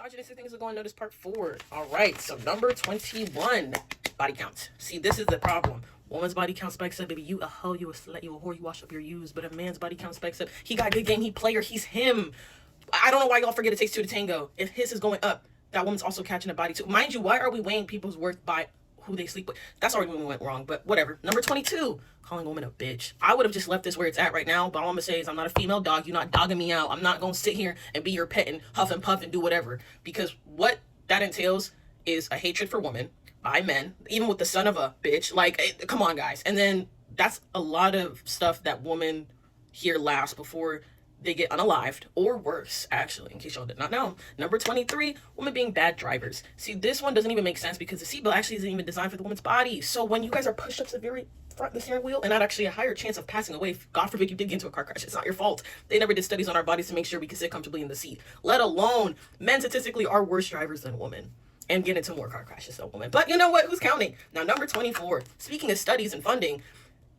misogynistic things are going to notice part 4. All right, so number 21, body count. See, this is the problem. Woman's body count spikes up, baby. You a hoe, you a slut, you a whore, you wash up your use. But a man's body count spikes up. He got good game, he player, he's him. I don't know why y'all forget it takes two to tango. If his is going up, that woman's also catching a body too. Mind you, why are we weighing people's worth by who they sleep with? That's already when we went wrong, but whatever. Number 22, calling a woman a bitch. I would have just left this where it's at right now, but all I'm gonna say is I'm not a female dog. You're not dogging me out. I'm not gonna sit here and be your pet and huff and puff and do whatever, because what that entails is a hatred for women by men, even with the son of a bitch. Like, come on, guys. And then that's a lot of stuff that women hear last before they get unalived, or worse, actually, in case y'all did not know. Number 23, women being bad drivers. See, this one doesn't even make sense because the seatbelt actually isn't even designed for the woman's body. So when you guys are pushed up to the very front of the steering wheel and not actually a higher chance of passing away, if God forbid you did get into a car crash, it's not your fault. They never did studies on our bodies to make sure we could sit comfortably in the seat. Let alone, men statistically are worse drivers than women and get into more car crashes than women. But you know what? Who's counting? Now, number 24, speaking of studies and funding,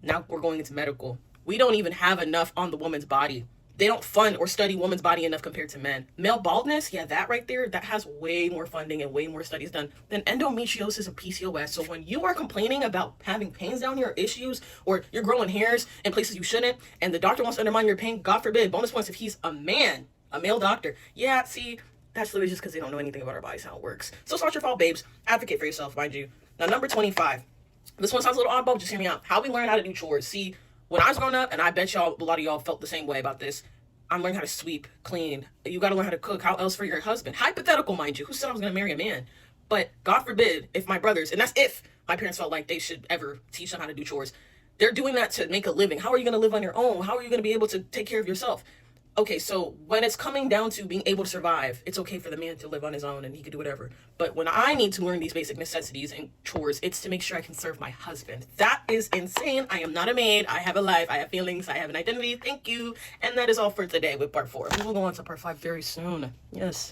now we're going into medical. We don't even have enough on the woman's body. They don't fund or study women's body enough compared to men. Male baldness, yeah, that right there, that has way more funding and way more studies done than endometriosis and PCOS. So when you are complaining about having pains down here or issues, or you're growing hairs in places you shouldn't, and the doctor wants to undermine your pain, God forbid, bonus points if he's a man, a male doctor. Yeah, see, that's literally just because they don't know anything about our bodies, how it works. So it's not your fault, babes. Advocate for yourself, mind you. Now, number 25. This one sounds a little oddball, but just hear me out. How we learn how to do chores. See, when I was growing up, and I bet y'all, a lot of y'all felt the same way about this, I'm learning how to sweep, clean. You got to learn how to cook. How else for your husband? Hypothetical, mind you. Who said I was going to marry a man? But God forbid, if my brothers, and that's if my parents felt like they should ever teach them how to do chores, they're doing that to make a living. How are you going to live on your own? How are you going to be able to take care of yourself? Okay, so when it's coming down to being able to survive, it's okay for the man to live on his own and he can do whatever. But when I need to learn these basic necessities and chores, it's to make sure I can serve my husband. That is insane. I am not a maid. I have a life. I have feelings. I have an identity. Thank you. And that is all for today with part 4. We will go on to part 5 very soon. Yes.